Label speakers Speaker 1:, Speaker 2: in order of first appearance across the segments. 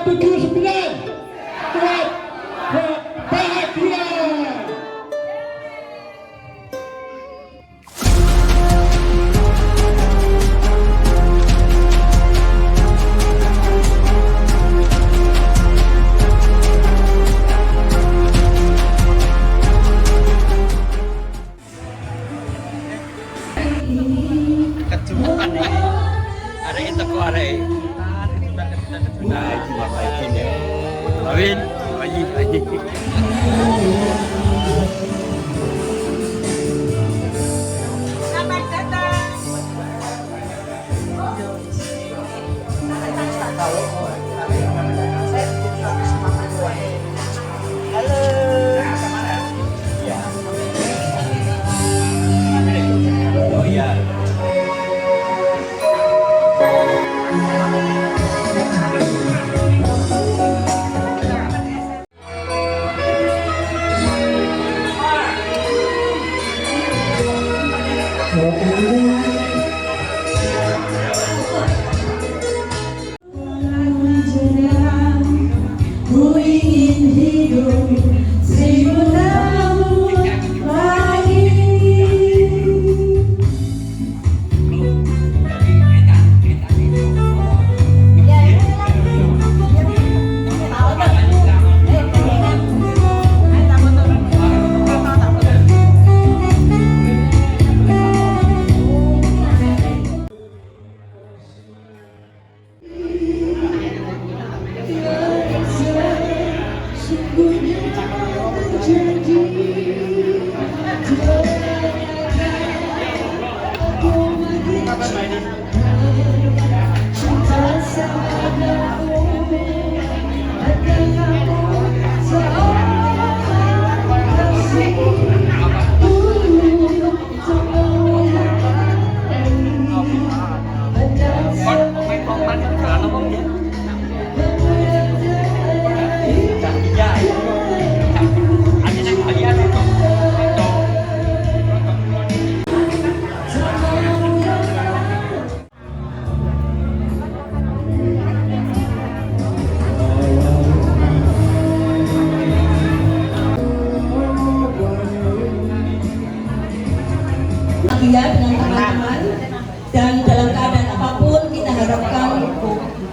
Speaker 1: 79 buat bahagia.
Speaker 2: Kecuali ada itu kok ada nah itu apa ini Awin lagi
Speaker 3: Selamat datang. Halo.
Speaker 2: oh ya
Speaker 4: Ku ingin hidup 1000 tahun lagi. Bahagia dengan teman-teman, dan dalam keadaan apapun kita harapkan,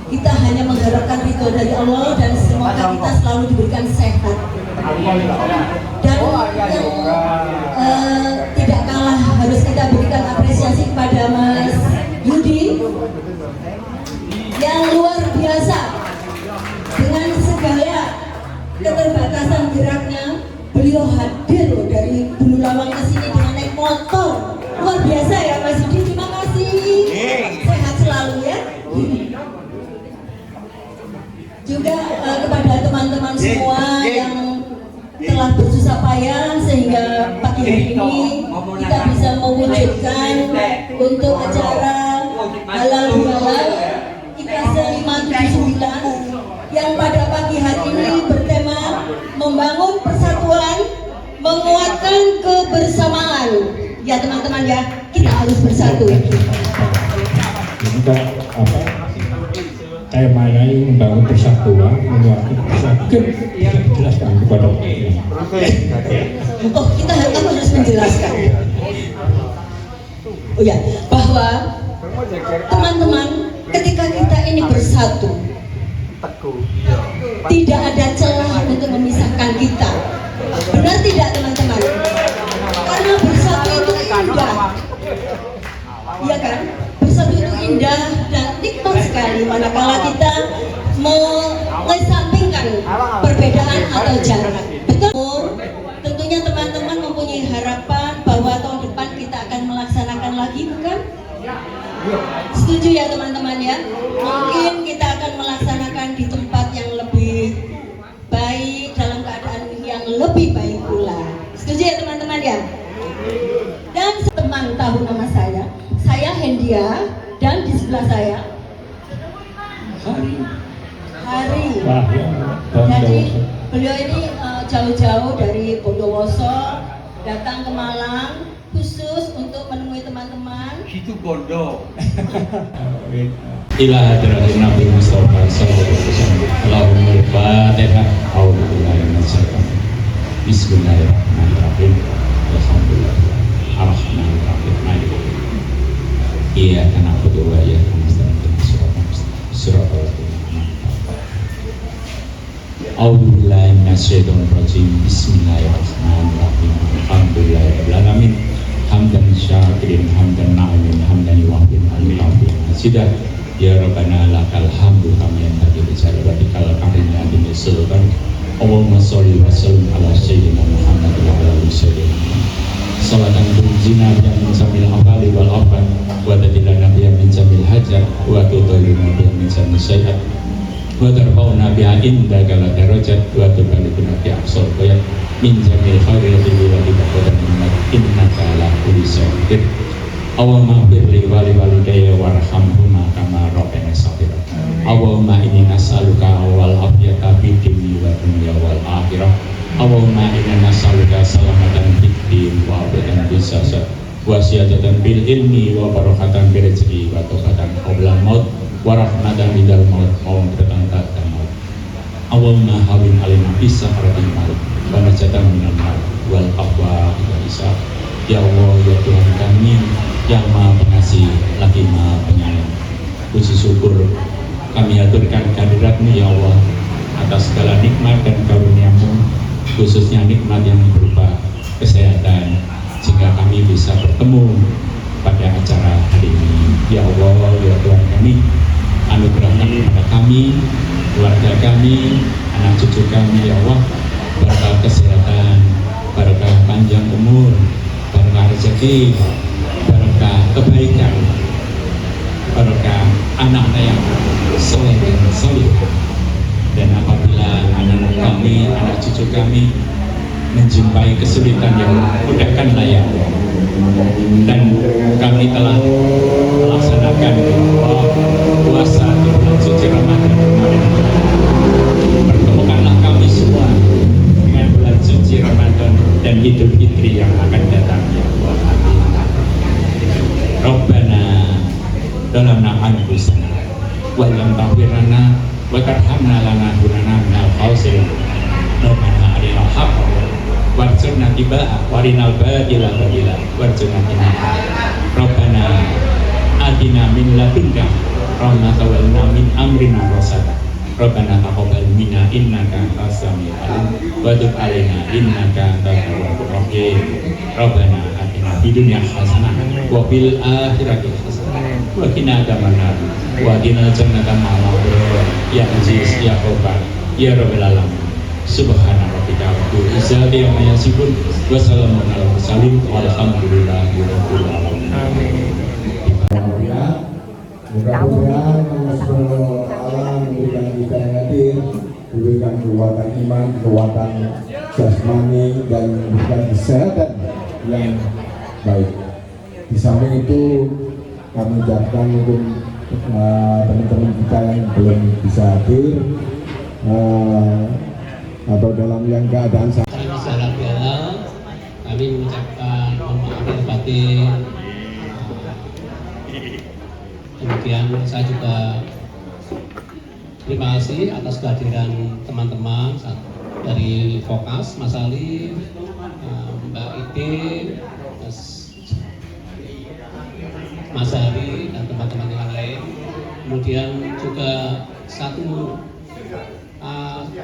Speaker 4: kita hanya mengharapkan ridho dari Allah, dan semoga kita selalu diberikan sehat. Dan yang tidak kalah harus kita berikan apresiasi kepada Mas Yudi yang luar biasa dengan segala keterbatasan geraknya. Beliau hadir loh dari Bulu Lawang ke sini dengan naik motor. Luar biasa ya Mas Yudi, terima kasih. Sehat selalu ya. Juga kepada teman-teman semua yang telah bersusah payah sehingga pagi hari ini kita bisa mewujudkan untuk acara halal bihalal IKASE 579 yang pada pagi hari ini bertema membangun persatuan, menguatkan kebersamaan. Ya teman-teman ya, kita harus bersatu.
Speaker 1: Untuk apa? Temanya ini membangun persatuan, menguatkan persatuan. Bisa dijelaskan kepada
Speaker 4: Oh, kita harus menjelaskan. Oh ya, bahwa teman-teman, ketika kita ini bersatu, tidak ada celah untuk memisahkan kita. Benar tidak teman-teman? Karena bersatu itu indah, iya kan? Bersatu itu indah dan nikmat sekali manakala kita mengesampingkan perbedaan atau jarak. Betul? Tentunya teman-teman mempunyai harapan bahwa tahun depan kita akan melaksanakan lagi, bukan? Setuju ya teman-teman ya? Mungkin kita akan melaksanakan di tempat yang lebih baik, dalam keadaan yang lebih baik pula. Setuju ya teman-teman ya? Dan teman tahu nama saya Hendia, dan di sebelah saya Hari. Jadi beliau ini jauh-jauh dari Bondowoso datang ke Malang khusus untuk menemui teman-teman.
Speaker 2: Situ Bondo.
Speaker 1: ila hadratin Nabi Mustafa sallallahu alaihi wasallam. Allahumma al-Fatihah. A'udzubillahi minasyaitonir rajim. Bismillahirrahmanirrahim. Alhamdulillah. Arrahmanirrahim. Maliki yaumiddin. Iyyaka na'budu wa iyyaka nasta'in. Shiratal ladzina A'udzubillahi minasyaitonir rajim. Bismillahirrahmanirrahim. Alhamdulillahirabbil alamin. Hamdan syakirin, hamdan na'imin, hamdan yuwafin, hamdan hasidah. Ya Rabbana lakal hamdu kama yanbaghi li jalalatikal karimil adil sultan. Allahumma sholli wa sallim ala sayyidina Muhammad wa ala alihi wasallam. Salatan tunjina min samil afali wal afan wa tadillana biha min samil hajat wa tudallina biha min samil sayyi'at wa tarfa'una biha indaka la darajat wa tuballighuna biha aqsal ghayat min jamil khairil wa tibaqadan minnak innaka ala kulli syai'in qadir. Allahumma firli wali walidayya warhamhuma kama rabbana saghira. Allahumma inni nas'aluka awal afiyata fid dunya wa dunya wal akhirah. Allahumma inna nas'aluka salamatan fid din wa afiyatan fis jasad wa siyadatan bil ilmi wa barakatan bil rizqi wa tawbatan qabla maut wa rahmatan minal maut wa umratan ba'da maut. Allahumma hawin alaina bis sakaratil maut wa najatan minal maut wal afwa wal hisab. Ya Allah, ya Tuhan kami yang Maha Pengasih lagi Maha Penyayang, puji syukur kami aturkan kehadirat-Mu ya Allah atas segala nikmat dan karunia-Mu, khususnya nikmat yang berupa kesehatan, sehingga kami bisa bertemu pada acara hari ini. Ya Allah, ya Tuhan kami, anugerahkan kepada kami, keluarga kami, anak cucu kami ya Allah, berkah kesehatan, berkah panjang umur, berkah rezeki, berkah kebaikan, berkah anak yang soleh dan soleh. Dan apabila anak kami, anak cucu kami menjumpai kesulitan yang mudahkanlah ya Allah. Dan kami telah melaksanakan puasa di bulan suci Ramadan kemarin. Pertemukanlah kami semua dengan bulan suci Ramadan dan Idul Fitri yang akan datang ya Allah. Amin. Rabbana dalamna anfusana wa lam taghfir lana wa tarhamna lanakunanna minal khasirin. Rabbana arinal haqqa warzuqna tibaa warinal batila batila warzuqna tinaba. Rabbana atina min ladunka rahmatan wa inna min amrina rasyada. Rabbana taqabbal minna innaka antas samiul alim wa tub alaina innaka antat tawwabur rahim. Rabbana atina fid dunya hasanah wa fil akhirati hasanah wa qina adzabannar wa qina jannatan ma'al ya aziz ya ghaffar ya rabbal alamin. Subhana rabbika rabbil izzati amma yasifun wa salamun alal mursalin walhamdulillahi rabbil alamin.
Speaker 5: Mudah-mudahan Allah Subhanahu wa Ta'ala memberikan kita yang hadir, memberikan kekuatan iman, kekuatan jasmani, dan memberikan kesehatan yang baik. Di samping itu kami ucapkan untuk teman-teman kita yang belum bisa hadir atau dalam yang keadaan
Speaker 6: Salam halal, kami mengucapkan mohon maaf lahir batin. Kemudian saya juga terima kasih atas kehadiran teman-teman dari Vokas, Mas Ali, Mbak Ide, Mas Hari, dan teman-teman yang lain. Kemudian juga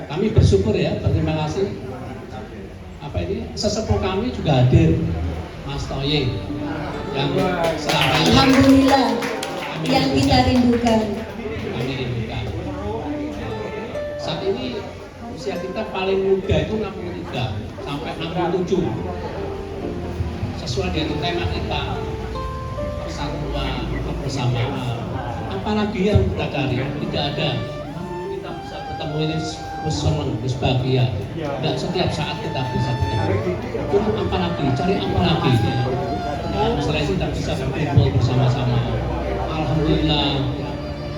Speaker 6: kami bersyukur ya, berterima kasih. Sesepuh kami juga hadir, Mas Toye, yang selama ini
Speaker 4: Alhamdulillah yang kita rindukan.
Speaker 6: Kami rindukan. Saat ini usia kita paling muda itu 63 sampai 67. Sesuai dengan tema kita, persatuan, kebersamaan. Apalagi yang kita cari? Tidak ada. Kita bisa bertemu ini senang, bahagia. Dan setiap saat kita bisa bertemu. Kurang apa lagi? Cari apa lagi? Selain kita bisa berkumpul bersama-sama. Alhamdulillah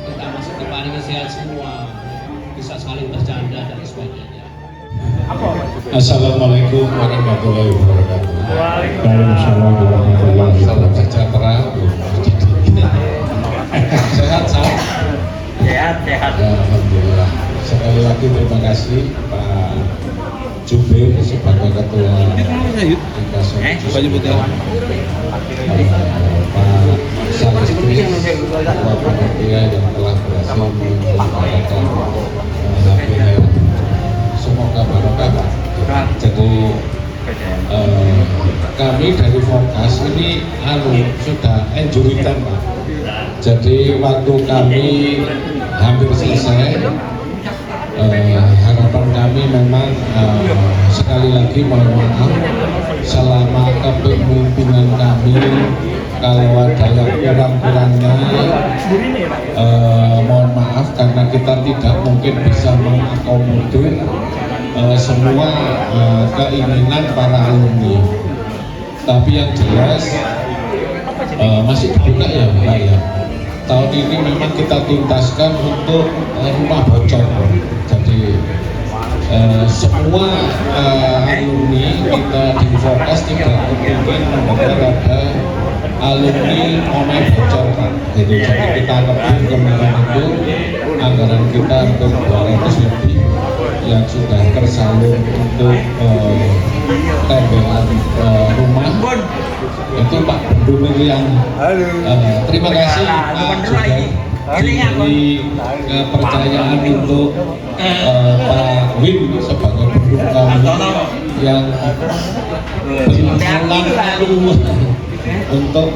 Speaker 6: kita masih diparingi sehat semua, bisa saling bercanda dan sebagainya.
Speaker 1: Assalamualaikum warahmatullahi wabarakatuh.
Speaker 5: Waalaikumsalam warahmatullahi wabarakatuh.
Speaker 1: Salam sejahtera. Sehat, salam.
Speaker 2: sehat.
Speaker 5: Alhamdulillah. Sekali lagi terima kasih Pak Jubir sebagai Ketua Pak Salistri, Ketua Panitia yang telah berhasil menyelenggarakan HPR. Semoga barokah. Jadi kami dari Fokas ini sudah enjoyment Pak. Jadi waktu kami hampir selesai, harapan kami memang sekali lagi mohon maaf selama kepemimpinan kami kalau ada yang kurang-kurangnya mohon maaf karena kita tidak mungkin bisa mengakomodir semua keinginan para alumni. Tapi yang jelas masih dibuka ya Mbak ya. Tahun ini memang kita tuntaskan untuk rumah bocor. Jadi semua alumni kita di Fokas tidak kepingin mendengar ada alumni omeh bocor Pak. Jadi kita keping kemarin itu anggaran kita untuk 200 lebih yang sudah tersalur untuk tembelan rumah itu Pak Bendunir yang terima kasih Pak sudah diberi kepercayaan untuk Pak Win sebagai pendukung kami yang berlalu untuk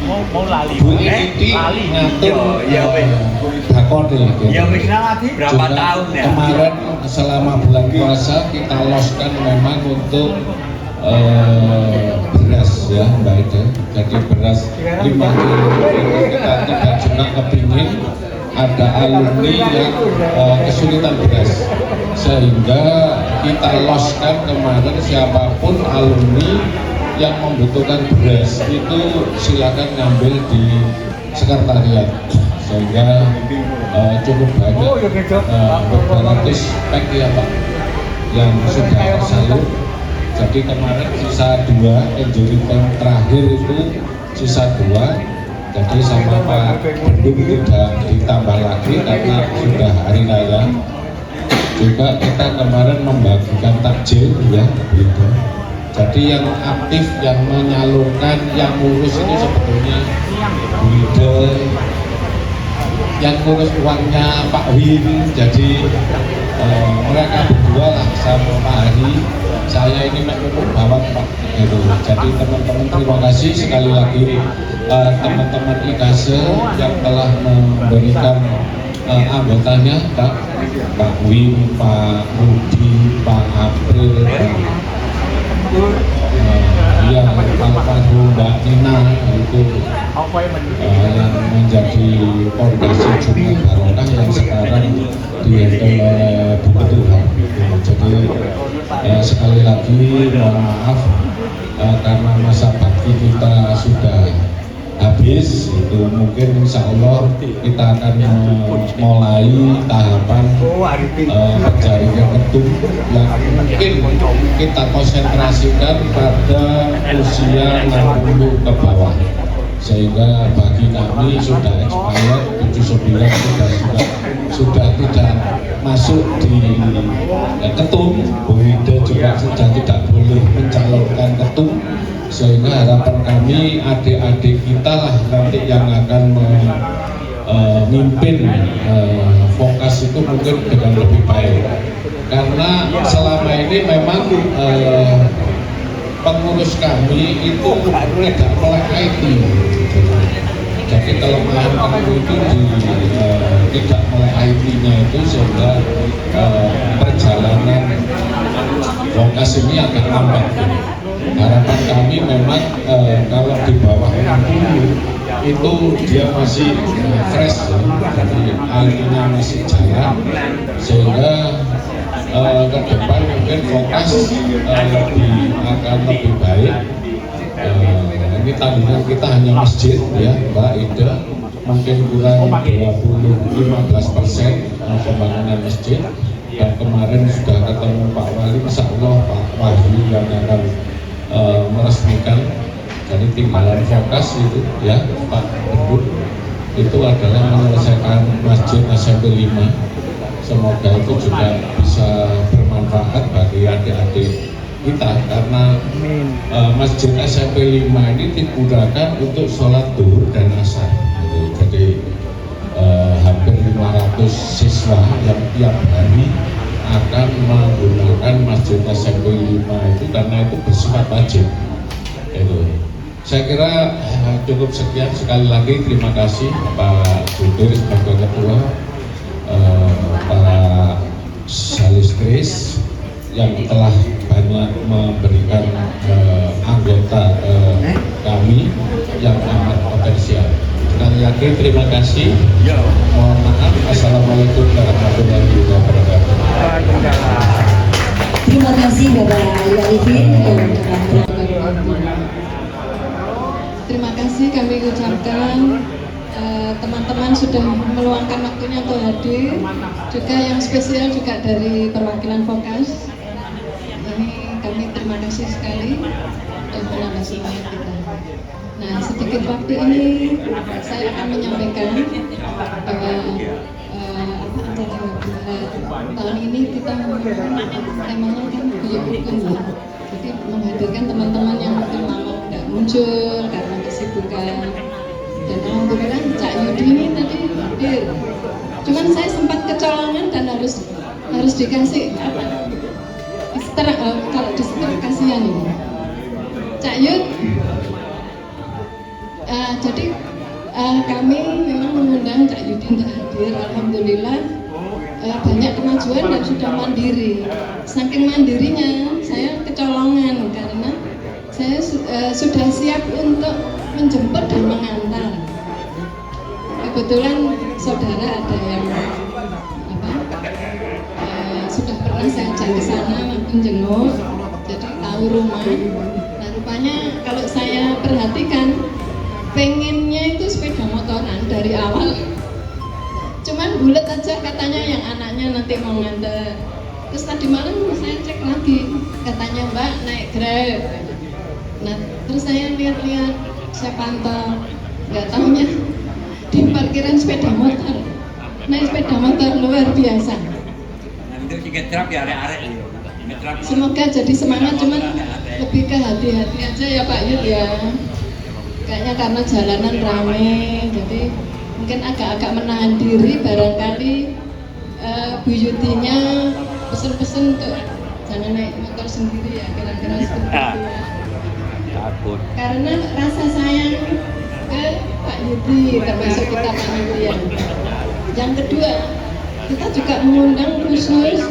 Speaker 5: Bu Edi ngatur dakor nih gitu. Juga kemarin selama bulan puasa kita loskan memang untuk beras ya Mbak Ida. Jadi beras 5 kilo kita tidak juga kepingin ada alumni yang kesulitan beras, sehingga kita loskan kemarin siapapun alumni yang membutuhkan beras itu silakan ngambil di sekretariat, sehingga cukup banyak beberapa ratus pack ya Pak yang sudah tersalur. Jadi kemarin sisa 2 enjoyment terakhir itu sisa 2. Jadi sama Pak Bendung tidak ditambah lagi karena sudah hari raya. Juga kita kemarin membagikan takjil ya gitu. Jadi yang aktif, yang menyalurkan, yang ngurus itu sebetulnya Bu Ida, yang ngurus uangnya Pak Win. Jadi mereka berdua lah sama Pak Hari. Saya ini memang bawa Pak gitu. Jadi teman-teman terima kasih sekali lagi teman-teman IKASE yang telah memberikan anggotanya Pak Win, Pak Rudi, Pak April, yang almarhum Mbak Nina itu yang menjadi fondasi Jumat Barokah yang sekarang dihandle oleh Bu Ketua. Jadi sekali lagi mohon maaf karena masa bakti kita sudah habis, itu mungkin insya Allah kita akan mulai tahapan pencarian ketum yang mungkin kita konsentrasikan pada usia 60 ke bawah, sehingga bagi kami sudah expired 79 sudah tidak masuk di ketum. Bu Ida juga sudah tidak boleh mencalonkan ketum, sehingga harapan kami adik-adik kita lah nanti yang akan memimpin Fokas itu mungkin dengan lebih baik, karena selama ini memang pengurus kami itu tidak melek IT. Jadi kelemahan kami itu tidak melek IT-nya itu, sehingga perjalanan Fokas ini agak lambat. Harapan kami memang kalau di bawah 60 itu dia masih fresh ya, jadi IT-nya masih jalan, sehingga ke depan mungkin Fokas akan lebih baik. Ini tandingan kita hanya masjid ya Mbak Ida, mungkin kurang 15% pembangunan masjid. Dan kemarin sudah ketemu Pak Wali, insya Allah Pak Wahyu yang akan meresmikan. Jadi tinggalan Fokas itu ya Pak Bendung
Speaker 7: itu adalah menyelesaikan Masjid SMP 5. Semoga itu juga bisa bermanfaat bagi adik-adik kita, karena Masjid SMP 5 ini digunakan untuk sholat duhur dan asar gitu. Jadi hampir 500 siswa yang tiap hari akan menggunakan Masjid SMP 5 itu karena itu bersifat wajib gitu. Saya kira cukup sekian. Sekali lagi terima kasih Pak Judir sebagai Ketua, Pak Salistris yang telah banyak memberikan anggota kami yang amat potensial. Sekali lagi terima kasih. Mohon maaf. Assalamualaikum warahmatullahi wabarakatuh.
Speaker 4: Terima kasih Bapak Arifin yang
Speaker 8: terima kasih kami ucapkan. Teman-teman sudah meluangkan waktunya untuk hadir. Juga yang spesial juga dari perwakilan Vokas. Ini kami terima kasih sekali dan menambah semangat kita. Nah, sedikit waktu ini saya akan menyampaikan bahwa tahun ini kita temanya kan guyub rukun ya. Jadi menghadirkan teman-teman yang mungkin lama tidak muncul karena kesibukan. Dan alhamdulillah Cak Yudi ini tadi hadir. Cuman saya sempat kecolongan dan harus dikasih apa? Kalau disetor kasihan ini. Cak Yud, jadi kami memang mengundang Cak Yudi untuk hadir. Alhamdulillah banyak kemajuan dan sudah mandiri. Saking mandirinya saya kecolongan karena saya sudah siap untuk menjemput dan mengantar. Kebetulan saudara ada yang sudah pernah saya ajak ke sana menjenguk, jadi tahu rumah. Nah rupanya kalau saya perhatikan pengennya itu sepeda motoran dari awal. Cuman bulat aja katanya yang anaknya nanti mau nganter. Terus tadi malam saya cek lagi, katanya Mbak naik Grab. Nah terus saya lihat-lihat, saya pantau, nggak tahunya di parkiran sepeda motor. Naik sepeda motor luar biasa. Semoga jadi semangat, cuman lebih ke hati-hati aja ya Pak Yud ya. Kayaknya karena jalanan ramai, jadi mungkin agak-agak menahan diri. Barangkali Bu Yudinya pesen-pesen untuk jangan naik motor sendiri ya, kira-kira seperti itu ya.
Speaker 2: Takut.
Speaker 8: Karena rasa sayang ke Pak Yudi termasuk kita panitia. Yang kedua, kita juga mengundang khusus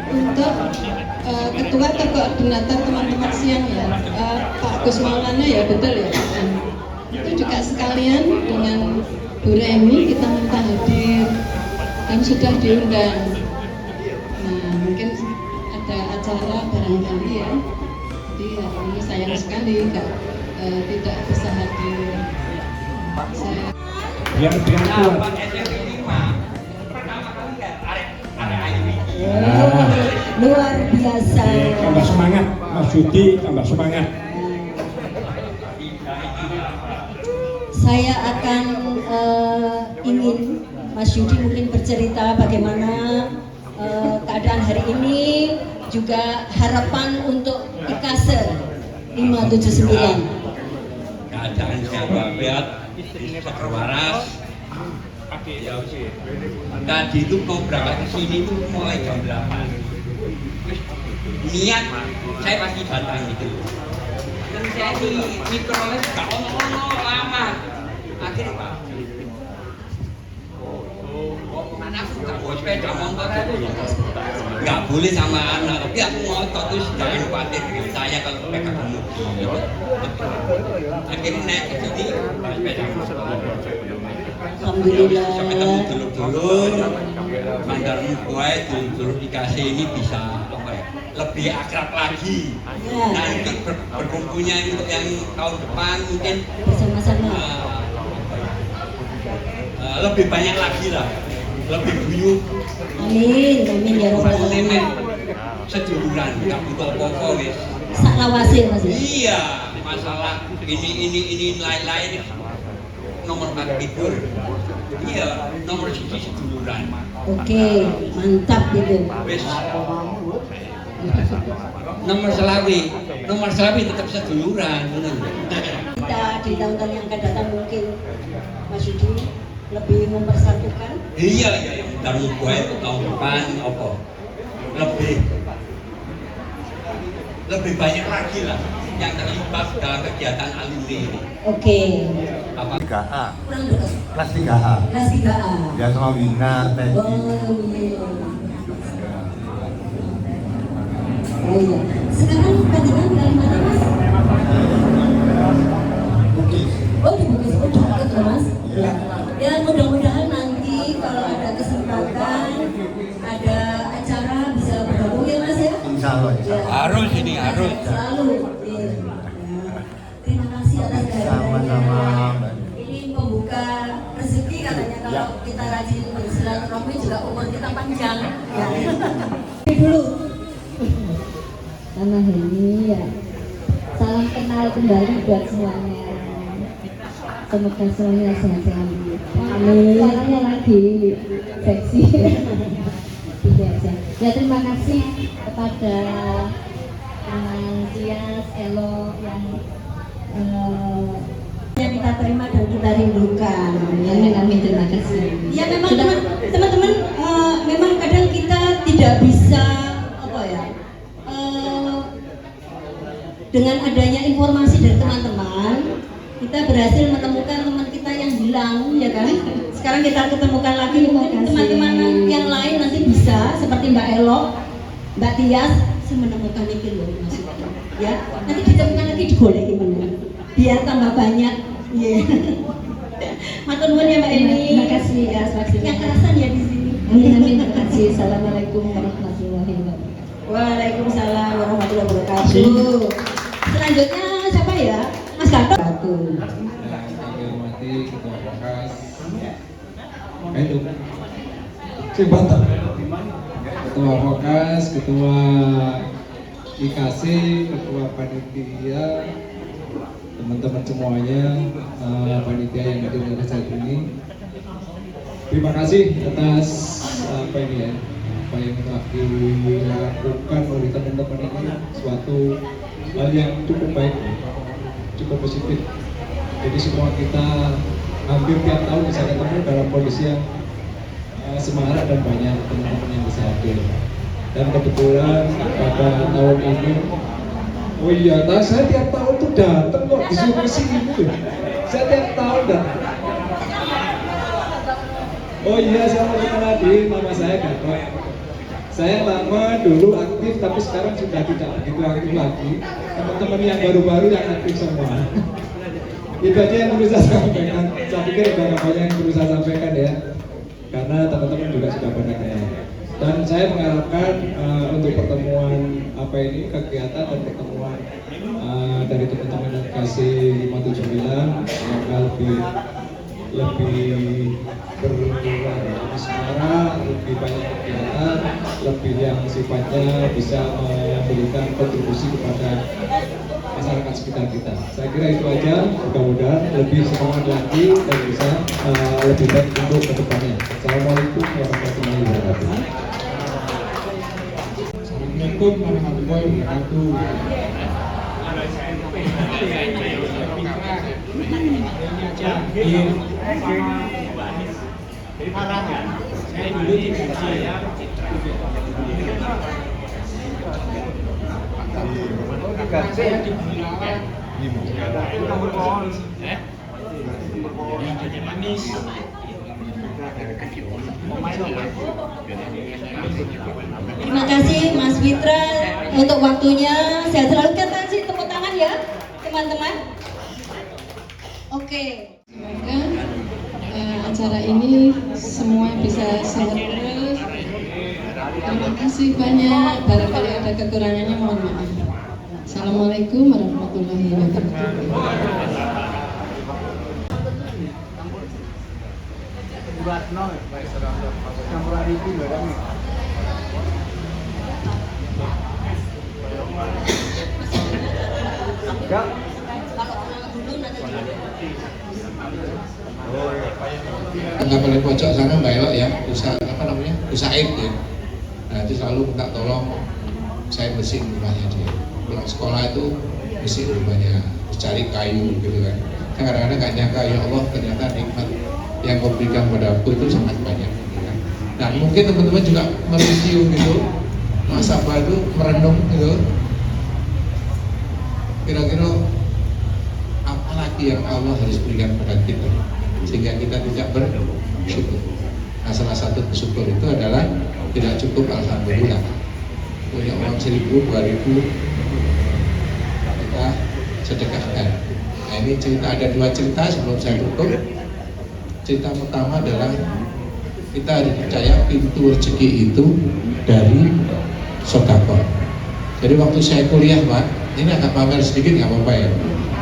Speaker 8: untuk ketua atau koordinator teman-teman siang ya, Pak Gus Maulana ya, betul ya. Itu juga sekalian dengan Bu Remi kita minta hadir dan sudah diundang. Nah mungkin ada acara barangkali ya. Jadi hari ini sayang sekali tidak bisa hadir. Saya
Speaker 5: Biar kuat.
Speaker 4: luar biasa.
Speaker 5: Tambah semangat, Mas Yudi, tambah semangat.
Speaker 4: Saya akan ingin Mas Yudi mungkin bercerita bagaimana keadaan hari ini, juga harapan untuk IKASE 579.
Speaker 2: Keadaan saya walafiat, seger waras. Tadi itu mau berangkat ke sini itu mulai jam 8. Niat saya pasti datang gitu. Dan saya di mikrolet gak ono lama. Akhirnya Pak, anakku gak bawa sepeda motor, gak boleh sama anak, tapi aku ngotot terus jangan khawatir saya kalau pegang mobil. Akhirnya naik ke sini bawa sepeda motor.
Speaker 4: Alhamdulillah.
Speaker 2: Sampai ketemu dulur-dulur, mandar mukuai, dulur dikasih ini bisa apa ya, lebih akrab lagi. Nanti berkumpulnya untuk yang tahun depan mungkin
Speaker 4: Bersama-sama.
Speaker 2: lebih banyak lagi lah, lebih guyup.
Speaker 4: Amin, amin ya rabbal alamin.
Speaker 2: Seduluran, nggak butuh apa-apa wis.
Speaker 4: Sak lawase Mas.
Speaker 2: Iya, masalah ini lain-lain nomor 4 tidur. Iya, nomor 1 seduluran.
Speaker 4: Oke, mantap gitu.
Speaker 2: Wis. Nomor selawi tetap seduluran.
Speaker 4: Kita di tahun-tahun yang akan datang mungkin Mas Yudi lebih mempersatukan.
Speaker 2: Iya, tahun depan apa? Lebih banyak lagi lah yang terlibat dalam kegiatan alumni ini.
Speaker 4: Oke.
Speaker 2: Apa?
Speaker 5: 3A,
Speaker 4: Kurang dekat.
Speaker 5: kelas 3A.
Speaker 4: Kelas 3A.
Speaker 5: Ya sama Wina, Teddy.
Speaker 4: Oh iya. Sekarang panjenengan dari mana Mas?
Speaker 5: Bukis.
Speaker 4: Oh di Bukis itu dekat loh Mas. Ya mudah-mudahan nanti kalau ada kesempatan ada acara bisa bergabung ya Mas ya.
Speaker 5: Insya Allah.
Speaker 4: Ya.
Speaker 2: Harus ini, harus.
Speaker 4: Selalu. Iya. Terima kasih atas kehadirannya.
Speaker 5: Sama-sama.
Speaker 4: Ini membuka rezeki katanya kalau kita rajin bersilaturahmi juga umur kita panjang. Ya. Dulu.
Speaker 8: Sama Heni ya. Salam kenal kembali buat semuanya. Semoga semuanya sehat selalu. Amin. Suaranya lagi seksi. Gitu aja. Ya terima kasih kepada Tias, Elo yang
Speaker 4: kita terima dan kita rindukan.
Speaker 8: Amin, terima kasih.
Speaker 4: Ya memang teman-teman memang kadang kita tidak bisa apa ya dengan adanya informasi dari teman-teman kita berhasil menemukan teman kita yang hilang ya kan. Sekarang kita ketemukan lagi teman-teman yang lain nanti bisa seperti Mbak Elo, Mbak Tias menemukan itu loh maksudnya. Ya nanti ditemukan lagi digoleki mana biar tambah banyak. Iya. Matur nuwun ya Mbak Eni.
Speaker 8: Terima kasih ya,
Speaker 4: Yang kerasan ya di sini.
Speaker 8: Amin, terima kasih. Assalamualaikum warahmatullahi wabarakatuh.
Speaker 4: Waalaikumsalam warahmatullahi wabarakatuh. Selanjutnya siapa ya? Mas Gatot.
Speaker 7: Kami hormati Ketua Vokas. Ketua Vokas, Ketua IKC, Ketua Panitia, teman-teman semuanya, panitia yang hadir pada saat ini. Terima kasih atas apa yang telah dilakukan oleh teman-teman ini, suatu hal yang cukup baik, cukup positif. Jadi semua kita hampir tiap tahun bisa ketemu dalam kondisi yang semarak dan banyak teman-teman yang bisa hadir. Dan kebetulan pada tahun ini, oh iya, saya tiap tahun tuh datang kok disuruh sini. Saya tiap tahun datang. Oh iya, saya mau kenalin, nama saya Gatot. Saya lama dulu aktif, tapi sekarang sudah tidak begitu aktif lagi. Teman-teman yang baru-baru yang aktif semua. Itu aja yang perlu saya sampaikan. Saya pikir udah banyak yang perlu saya sampaikan ya, karena teman-teman juga sudah pada kenal. Dan saya mengharapkan untuk pertemuan apa ini kegiatan dan pertemuan dari teman-teman yang kasih 579 semoga lebih bersuara, lebih banyak kegiatan, lebih yang sifatnya bisa memberikan kontribusi kepada masyarakat sekitar kita. Saya kira itu aja, mudah-mudahan lebih semangat lagi dan bisa lebih baik untuk ke depannya. Assalamualaikum warahmatullahi wabarakatuh. Assalamualaikum warahmatullahi wabarakatuh. Saya dulu digaji saya di Gunawan manis.
Speaker 4: Terima kasih Mas Fitra untuk waktunya. Saya selalu kasih tepuk tangan ya teman-teman. Oke.
Speaker 8: Semoga acara ini semua bisa sehat terus. Terima kasih banyak. Barangkali ada kekurangannya, mohon maaf. Assalamualaikum warahmatullahi wabarakatuh.
Speaker 7: Tengah paling pojok sana Mbak Elok ya, usaid ya. Nah itu selalu minta tolong saya bersihin rumahnya dia. Pulang sekolah itu bersihin rumahnya, cari kayu gitu kan. Saya kadang-kadang nggak nyangka, ya Allah ternyata nikmat yang kau berikan pada aku itu sangat banyak. Gitu kan. Nah mungkin teman-teman juga mereview gitu, masa apa itu merenung gitu. Kira-kira apa lagi yang Allah harus berikan pada kita sehingga kita tidak bersyukur. Nah salah satu bersyukur itu adalah tidak cukup alhamdulillah, punya uang 1.000, 2.000 kita sedekahkan. Nah ini cerita, ada 2 cerita sebelum saya tutup. Cerita pertama adalah kita dipercaya pintu rezeki itu dari sedekah. Jadi waktu saya kuliah Pak, ini agak pamer sedikit nggak apa-apa ya.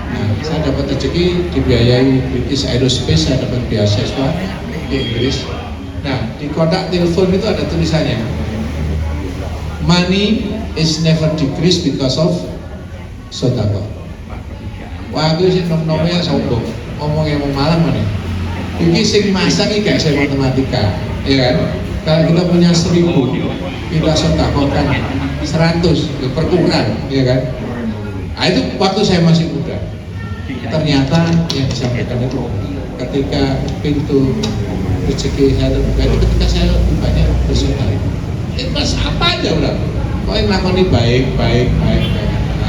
Speaker 7: Nah, saya dapat rezeki dibiayai British Aerospace, saya dapat beasiswa di Inggris. Nah, di kotak telepon itu ada tulisannya, money is never decrease because of sedekah. Wah, aku sih nom-nomnya sombong, ngomongnya mau malam mana? Ini sing masak ini kayak saya matematika, ya kan? Kalau kita punya 1.000, kita sedekahkan 100, berkurang, ya kan? Nah itu waktu saya masih muda. Ternyata yang disampaikan itu ketika pintu rezeki saya terbuka itu ketika saya lebih banyak bersyukur. Mas apa aja udah, pokoknya lakoni baik. Nah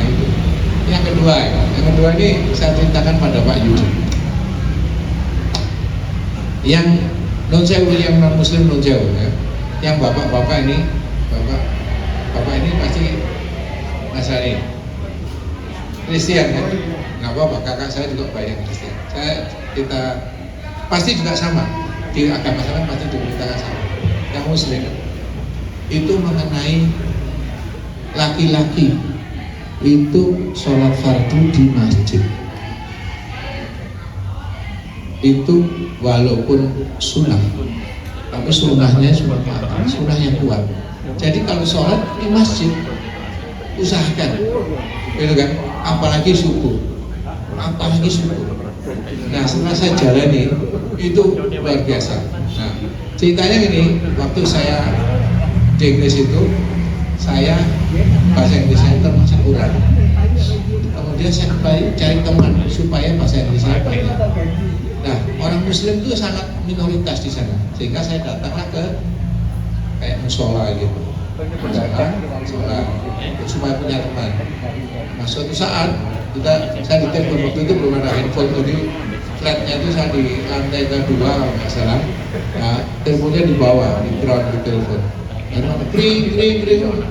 Speaker 7: itu. Yang kedua ini saya ceritakan pada Pak Yudi. Yang non sewu, yang non muslim non sewu ya. Yang bapak ini pasti Nasrani, Kristen kan? Nggak apa-apa, kakak saya juga banyak Kristen. Kita pasti juga sama di agama saya pasti diberitakan sama. Yang muslim itu mengenai laki-laki itu sholat fardu di masjid itu walaupun sunnah, tapi sunnahnya sunnah yang kuat. Jadi kalau sholat di masjid usahakan, gitu kan? Apalagi subuh. Nah setelah saya jalani itu luar biasa. Nah ceritanya gini, waktu saya di Inggris itu saya bahasa Inggrisnya termasuk kurang. Kemudian saya kembali cari teman supaya bahasa Inggrisnya banyak. Nah orang Muslim itu sangat minoritas di sana, sehingga saya datanglah ke kayak musola gitu, musola supaya punya teman. Nah suatu saat saya ditelepon, waktu itu belum ada handphone, jadi flatnya itu saya di lantai kedua kalau nggak salah. Nah teleponnya di bawah, di ground di telepon. Lalu ada kring,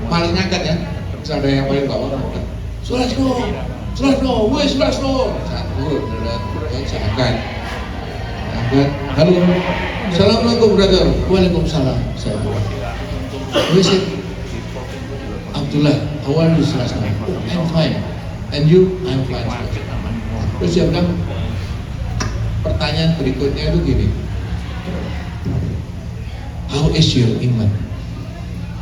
Speaker 7: malah ngangkat ya. Terus ada yang paling bawah ngangkat. Sulasno, wes Sulasno. Satu, saya angkat. Halo, assalamualaikum brother. Waalaikumsalam. Saya bilang, wes Abdullah, how are you Sulasno? I'm fine. And you? I'm fine. Terus dia bilang, pertanyaan berikutnya itu gini, how is your iman?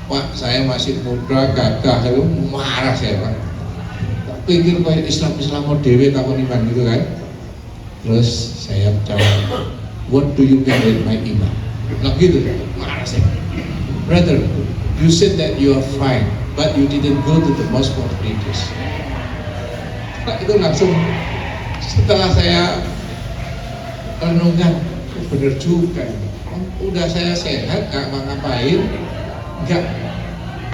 Speaker 7: Pak, saya masih muda, gagah, itu marah saya Pak. Tak pikir kayak Islam mau dewe takut iman gitu kan. Terus saya jawab, what do you mean with my iman? Nah gitu, marah saya. Brother, you said that you are fine, but you didn't go to the mosque for 3 days. Nah, itu langsung setelah saya renungkan, bener juga. Udah saya sehat, gak ngapain, nggak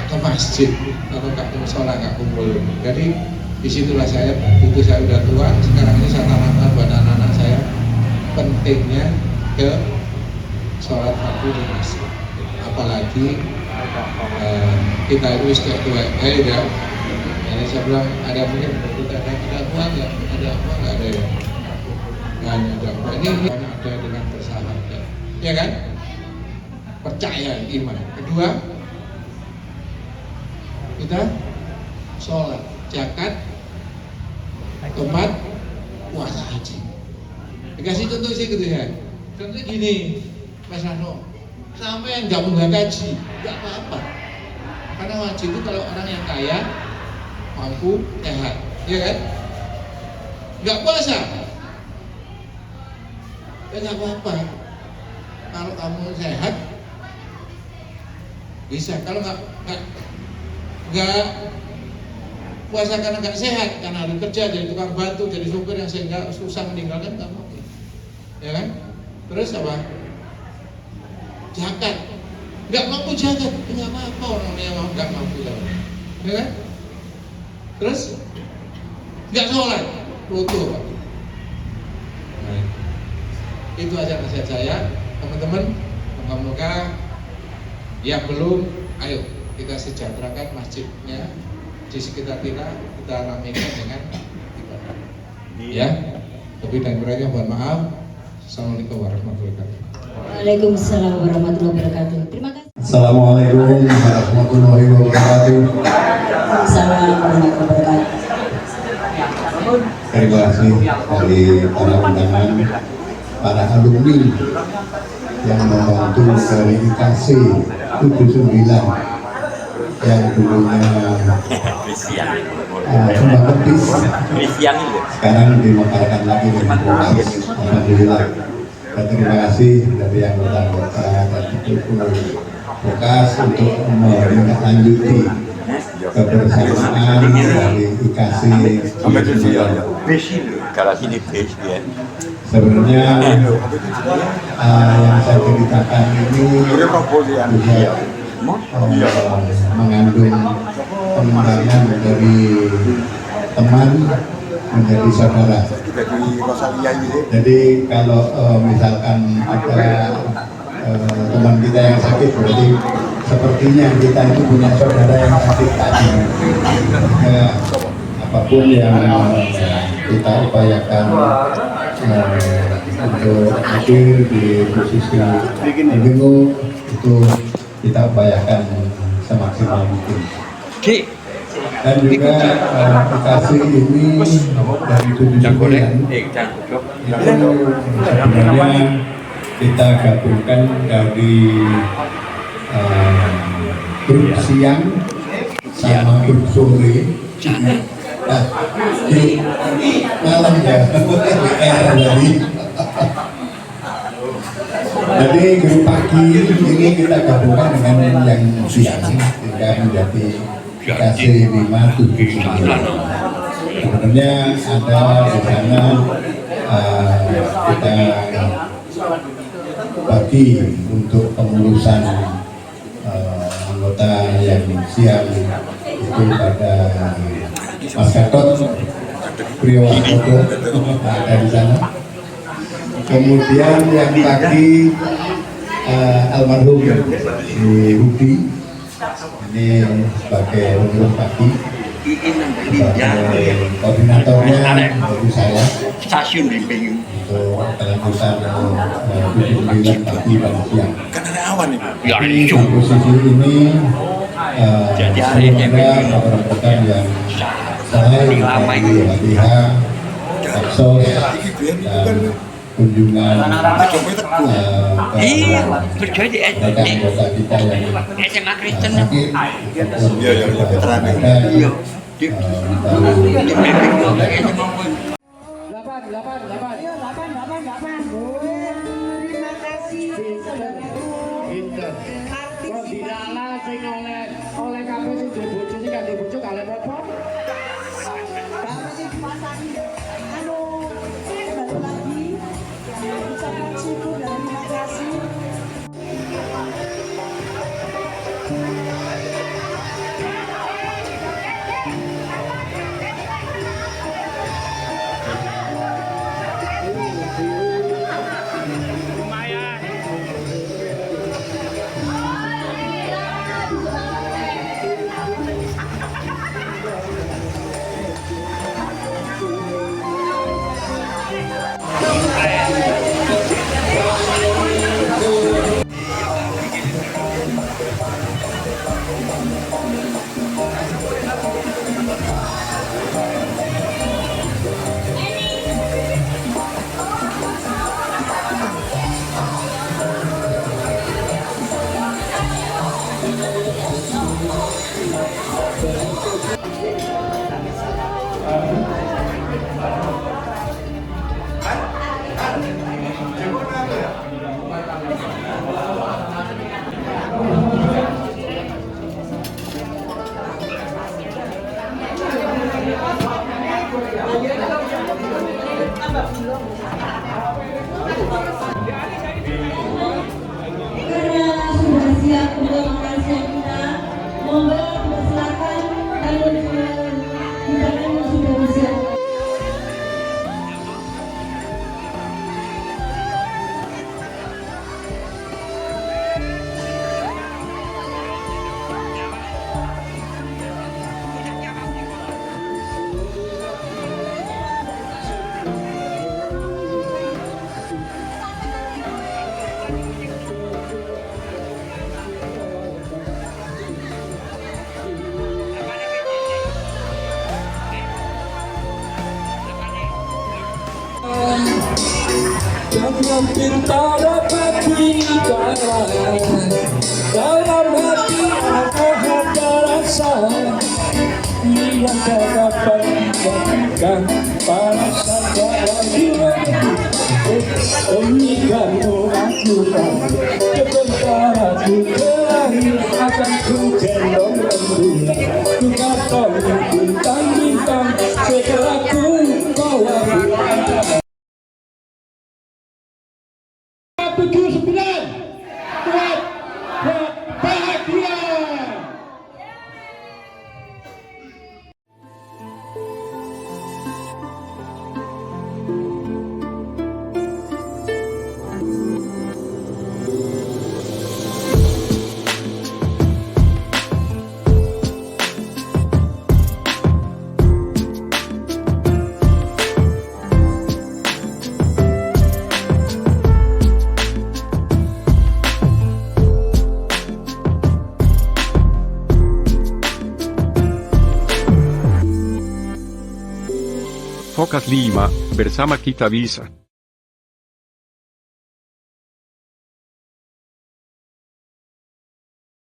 Speaker 7: ke masjid atau nggak ke musola, nggak kumpul. Jadi disitulah saya, itu saya udah tua. Sekarang ini saya tanamkan buat anak-anak saya pentingnya ke sholat fardu di masjid. Apalagi kita itu sudah tua, ya. Jadi saya bilang ada mungkin kita ada uang nggak, ada uang nggak ada ya. Nggak ada. Ini ada dengan bersahabat, ya kan? Percaya iman. Kedua, kita sholat, zakat, keempat, puasa haji. Dikasih contoh sih gitu ya. Contohnya gini, Mas Rano, sampai yang nggak mau gaji, nggak apa-apa. Karena haji itu kalau orang yang kaya, mampu, sehat, ya kan? Nggak puasa, ya nggak apa-apa. Kalau kamu sehat bisa, kalau nggak puasa karena nggak sehat, karena harus kerja jadi tukang batu, jadi supir yang sehingga susah meninggalkan nggak mungkin, ya kan? Terus apa? Zakat, nggak mampu zakat, nggak apa-apa orang yang nggak mampu zakat, ya kan? Terus nggak sholat, rutuh Pak. Nah, itu aja nasihat saya, teman-teman. Moga-moga yang belum, ayo kita sejahterakan masjidnya di sekitar kita ramaikan dengan ibadah. Ya, lebih dan kurangnya mohon maaf. Assalamualaikum warahmatullahi wabarakatuh.
Speaker 4: Waalaikumsalam warahmatullahi wabarakatuh. Terima kasih.
Speaker 5: Assalamualaikum warahmatullahi wabarakatuh.
Speaker 4: Waalaikumsalam warahmatullahi wabarakatuh.
Speaker 5: Terima kasih dari para undangan, para alumni yang membantu dari IKC 79 yang dulunya Sumber Kepis, sekarang dimekarkan lagi dengan Bokas. Alhamdulillah. Dan terima kasih dari anggota-anggota dan Bokas untuk menindaklanjuti kebersamaan dari IKC. Sebenarnya yang saya ceritakan ini juga mengandung pengembangan dari teman menjadi saudara. Jadi kalau misalkan ada teman kita yang sakit, berarti sepertinya kita itu punya saudara yang sakit tadi. Apapun yang kita upayakan untuk hadir di posisi demo itu kita upayakan semaksimal mungkin. Dan juga aplikasi ini dari 79 itu sebenarnya kita gabungkan dari grup siang sama grup sore. Nah, di malam ya, jadi grup pagi ini kita gabungkan dengan yang siang sehingga menjadi kasih 579. Sebenarnya ada di sana kita bagi untuk pengurusan anggota yang siang itu pada Mas Gatot Priyowastodo ada di sana. Kemudian yang pagi almarhum di Rudi ini sebagai pengurus pagi, sebagai koordinatornya dari saya untuk kelanjutan 79 pagi dan siang. Di posisi ini semoga rekan-rekan yang selain dari HDH, Aksos, dan kunjungan anggota kita yang
Speaker 9: hampir tak dapat bicara. Dalam hati ada rasa yang tak dapat dilakukan pada saat jiwa. Demi kamu aku sebentar aku kelahi akan ku gendong rembulan. Ku katakan bintang-bintang setelah ku bawa bulan. 79 buat bahagia.
Speaker 10: Fokat 5, bersama kita bisa.